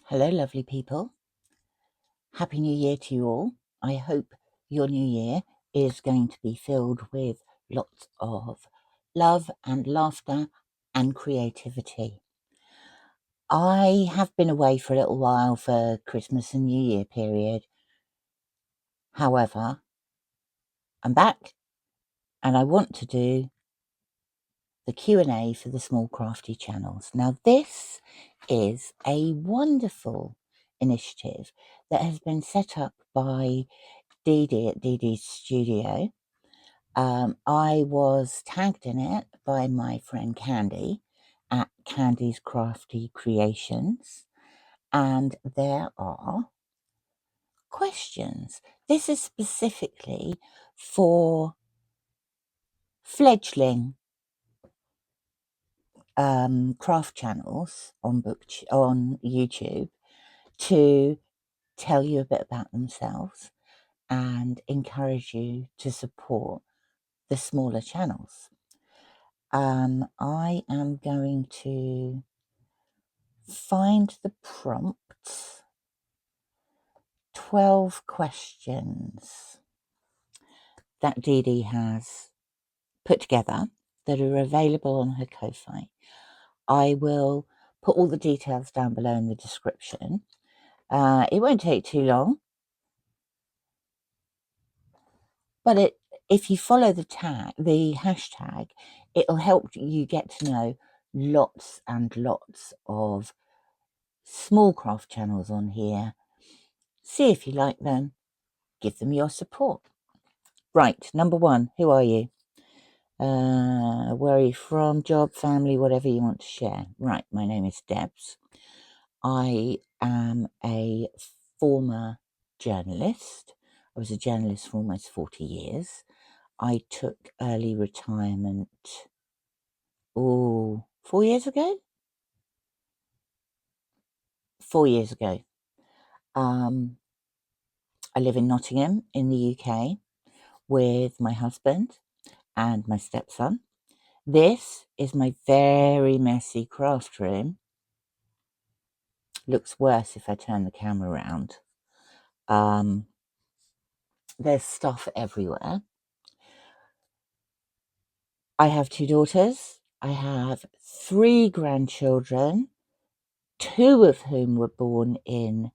Hello, lovely people. Happy New Year to you all. I hope your new year is going to be filled with lots of love and laughter and creativity. I have been away for a little while for Christmas and New Year period. However, I'm back and I want to do the Q&A for the Small Crafty Channels. Now, this is a wonderful initiative that has been set up by Dee Dee at Dee Dee's Studio. I was tagged in it by my friend Candy at Candy's Crafty Creations, and there are questions. This is specifically for fledgling craft channels on YouTube to tell you a bit about themselves and encourage you to support the smaller channels. I am going to find the prompt. 12 questions that Dee Dee has put together that are available on her Ko-fi. I will put all the details down below in the description. It won't take too long, but if you follow the hashtag, it'll help you get to know lots and lots of small craft channels on here. See if you like them, give them your support. Right, number one, who are you? Where are you from? Job, family, whatever you want to share. Right, my name is Debs. I am a former journalist. I was a journalist for almost 40 years. I took early retirement, 4 years ago? 4 years ago. I live in Nottingham in the UK with my husband and my stepson. This is my very messy craft room. Looks worse if I turn the camera around. There's stuff everywhere. I have 2 daughters. I have 3 grandchildren, 2 of whom were born in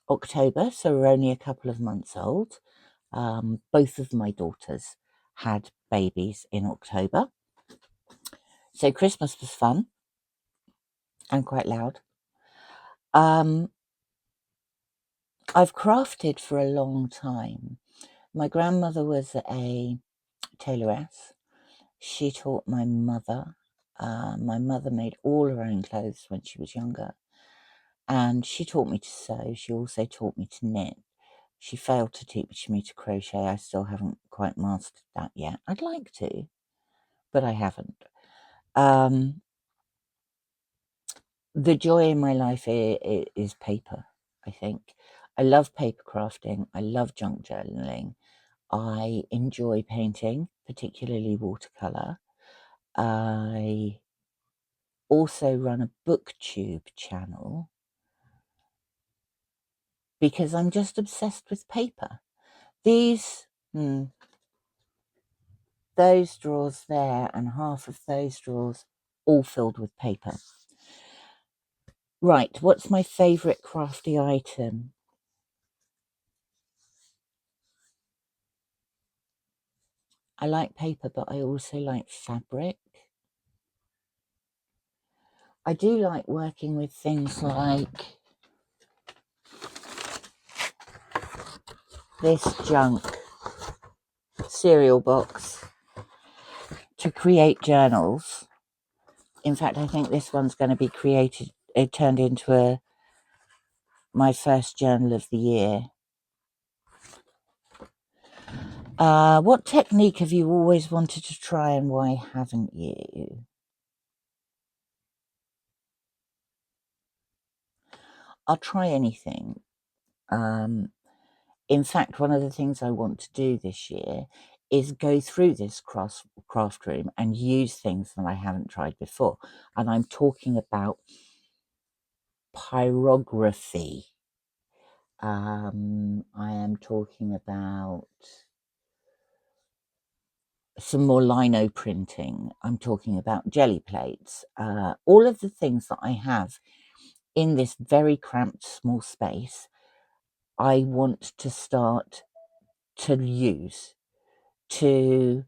October, so we're only a couple of months old. Both of my daughters had babies in October. So Christmas was fun and quite loud. I've crafted for a long time. My grandmother was a tailoress. She taught my mother. My mother made all her own clothes when she was younger. And she taught me to sew. She also taught me to knit. She failed to teach me to crochet. I still haven't quite mastered that yet. I'd like to, but I haven't. The joy in my life is paper, I think. I love paper crafting. I love junk journaling. I enjoy painting, particularly watercolour. I also run a booktube channel because I'm just obsessed with paper. Those drawers there and half of those drawers all filled with paper. Right, what's my favourite crafty item? I like paper, but I also like fabric. I do like working with things like this junk cereal box to create journals. In fact, I think this one's going to be turned into my first journal of the year. What technique have you always wanted to try and why haven't you? I'll try anything. In fact, one of the things I want to do this year is go through this craft room and use things that I haven't tried before. And I'm talking about pyrography. I am talking about some more lino printing. I'm talking about jelly plates. All of the things that I have in this very cramped small space, I want to start to use, to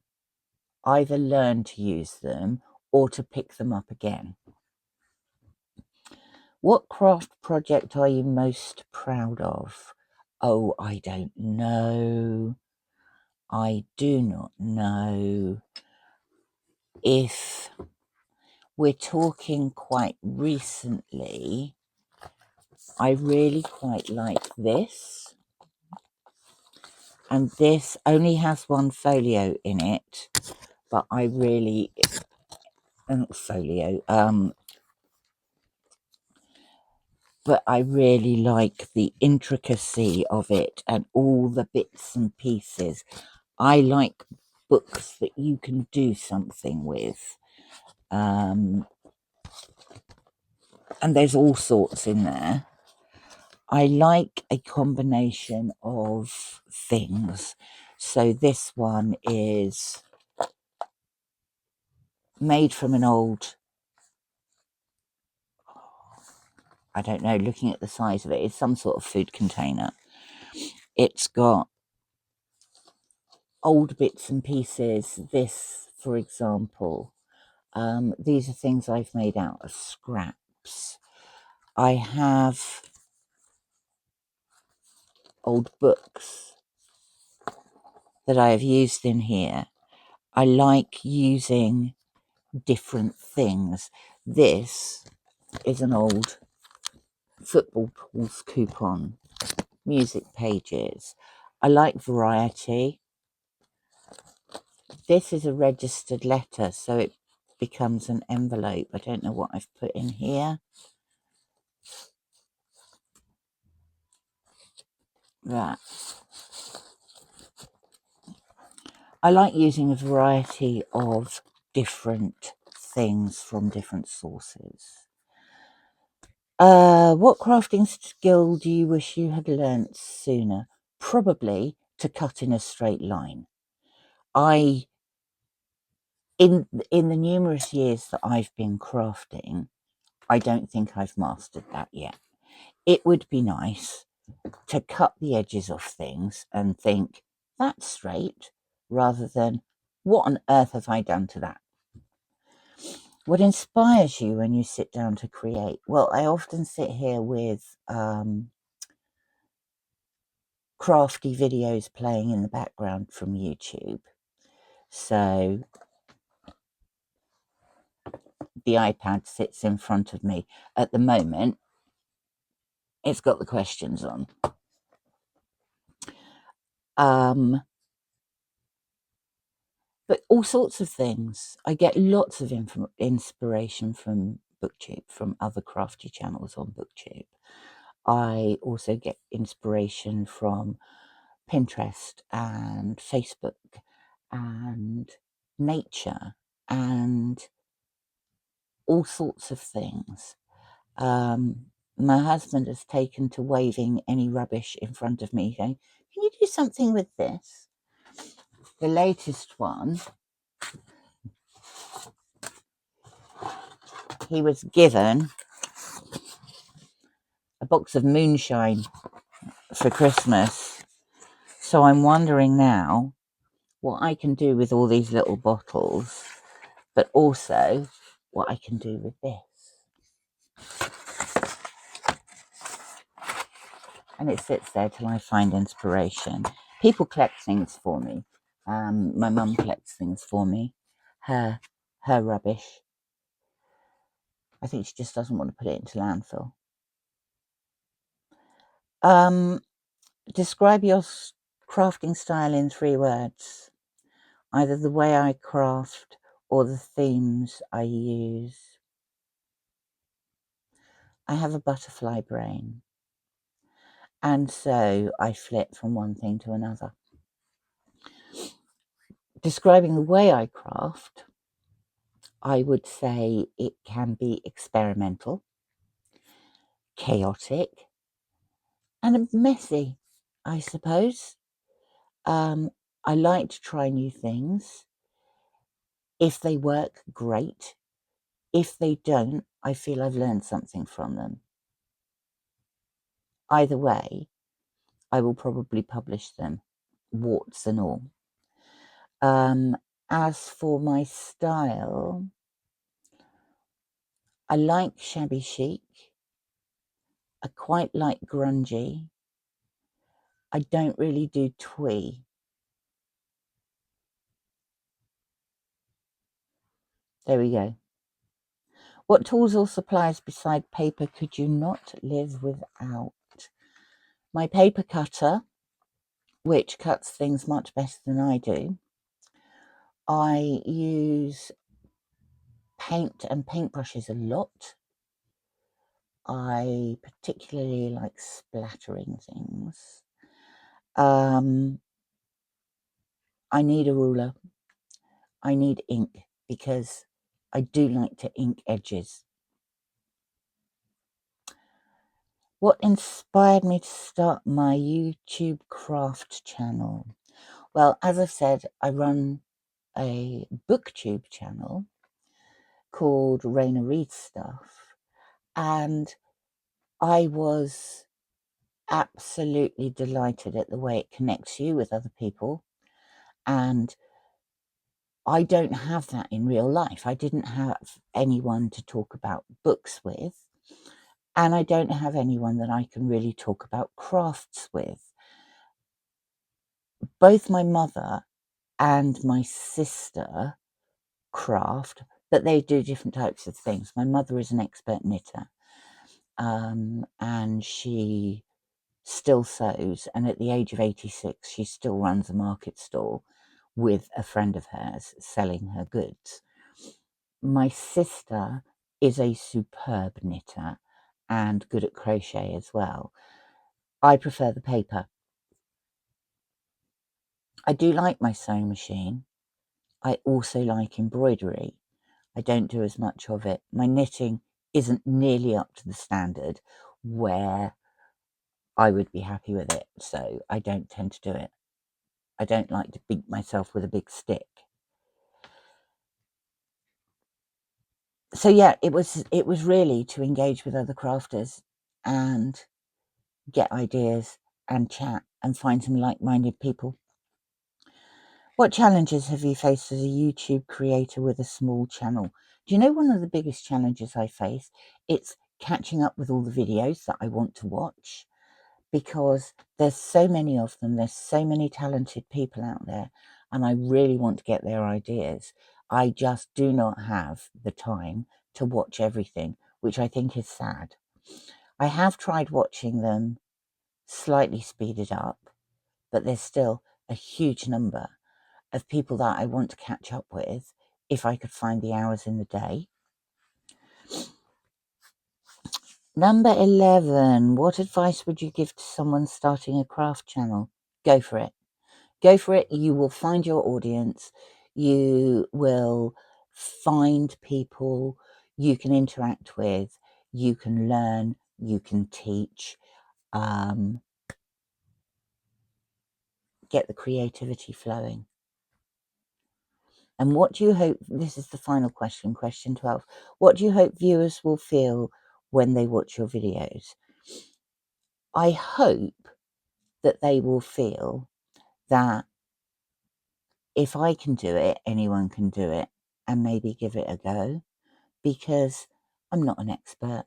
either learn to use them or to pick them up again. What craft project are you most proud of? Oh, I don't know. I do not know. If we're talking quite recently, I really quite like this. And this only has one folio in it, but I really, but I really like the intricacy of it and all the bits and pieces. I like books that you can do something with. And there's all sorts in there. I like a combination of things. So this one is made from an old, I don't know, looking at the size of it, it's some sort of food container. It's got old bits and pieces. This, for example, these are things I've made out of scraps. I have old books that I have used in here. I like using different things. This is an old football pools coupon, music pages. I like variety. This is a registered letter, so it becomes an envelope. I don't know what I've put in here. That. I like using a variety of different things from different sources. What crafting skill do you wish you had learnt sooner? Probably to cut in a straight line. In the numerous years that I've been crafting, I don't think I've mastered that yet. It would be nice to cut the edges of things and think, that's straight, rather than, what on earth have I done to that? What inspires you when you sit down to create? Well, I often sit here with crafty videos playing in the background from YouTube. So the iPad sits in front of me. At the moment, it's got the questions on. But all sorts of things. I get lots of inspiration from BookTube, from other crafty channels on BookTube. I also get inspiration from Pinterest and Facebook and nature and all sorts of things. My husband has taken to waving any rubbish in front of me, going, can you do something with this? The latest one, he was given a box of moonshine for Christmas. So I'm wondering now what I can do with all these little bottles, but also what I can do with this. And it sits there till I find inspiration. People collect things for me. My mum collects things for me. Her rubbish. I think she just doesn't want to put it into landfill. Describe your crafting style in 3 words. Either the way I craft or the themes I use. I have a butterfly brain, and so I flit from one thing to another. Describing the way I craft, I would say it can be experimental. chaotic, and messy, I suppose. I like to try new things. If they work, great. If they don't, I feel I've learned something from them. Either way, I will probably publish them, warts and all. As for my style, I like shabby chic. I quite like grungy. I don't really do twee. There we go. What tools or supplies beside paper could you not live without? My paper cutter, which cuts things much better than I do. I use paint and paintbrushes a lot. I particularly like splattering things. I need a ruler. I need ink because I do like to ink edges. What inspired me to start my YouTube craft channel? Well, as I said, I run a booktube channel called Raina Reads Stuff, and I was absolutely delighted at the way it connects you with other people. And I don't have that in real life. I didn't have anyone to talk about books with, and I don't have anyone that I can really talk about crafts with. Both my mother and my sister craft, but they do different types of things. My mother is an expert knitter, and she still sews, and at the age of 86 she still runs a market stall with a friend of hers selling her goods. My sister is a superb knitter and good at crochet as well. I prefer the paper. I do like my sewing machine. I also like embroidery. I don't do as much of it. My knitting isn't nearly up to the standard where I would be happy with it, so I don't tend to do it. I don't like to beat myself with a big stick. So yeah, it was really to engage with other crafters and get ideas and chat and find some like-minded people. What challenges have you faced as a YouTube creator with a small channel? Do you know one of the biggest challenges I face? It's catching up with all the videos that I want to watch, because there's so many of them. There's so many talented people out there, and I really want to get their ideas. I just do not have the time to watch everything, which I think is sad. I have tried watching them slightly speeded up, but there's still a huge number of people that I want to catch up with if I could find the hours in the day. Number 11, what advice would you give to someone starting a craft channel? Go for it. Go for it. You will find your audience. You will find people you can interact with. You can learn. You can teach. Get the creativity flowing. And what do you hope, this is the final question, question 12, what do you hope viewers will feel when they watch your videos? I hope that they will feel that if I can do it, anyone can do it, and maybe give it a go, because I'm not an expert.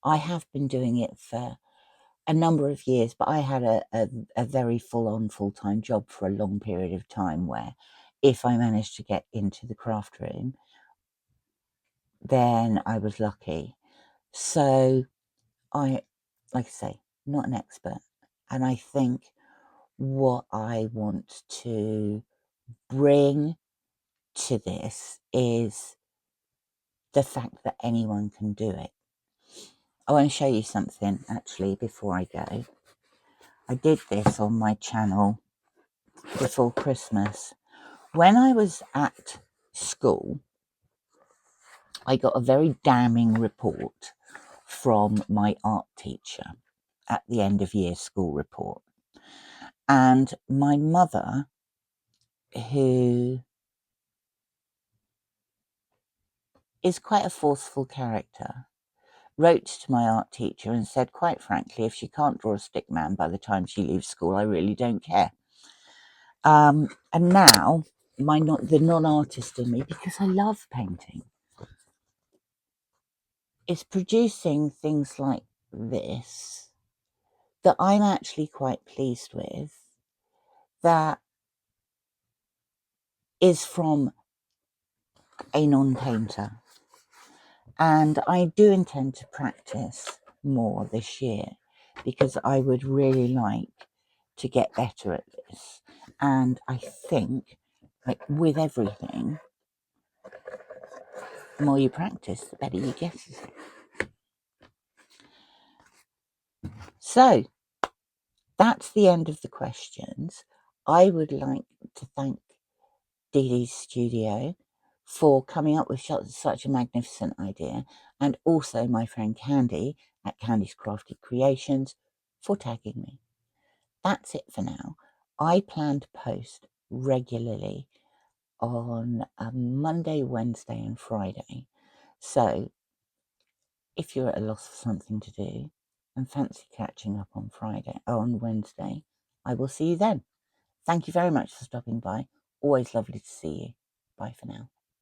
I have been doing it for a number of years, but I had a very full-on full-time job for a long period of time where if I managed to get into the craft room, then I was lucky. So like I say, not an expert. And I think what I want to bring to this is the fact that anyone can do it. I want to show you something actually before I go. I did this on my channel before Christmas. When I was at school, I got a very damning report from my art teacher at the end of year school report. And my mother, who is quite a forceful character, wrote to my art teacher and said, quite frankly, if she can't draw a stick man by the time she leaves school, I really don't care. And now the non-artist in me, because I love painting, is producing things like this that I'm actually quite pleased with, that is from a non-painter. And I do intend to practice more this year because I would really like to get better at this. And I think, like with everything, the more you practice, the better you get at it. So that's the end of the questions. I would like to thank Dee Dee's Studio for coming up with such a magnificent idea, and also my friend Candy at Candy's Crafty Creations for tagging me. That's it for now. I plan to post regularly on a Monday, Wednesday and Friday. So if you're at a loss for something to do and fancy catching up on Wednesday, I will see you then. Thank you very much for stopping by. Always lovely to see you. Bye for now.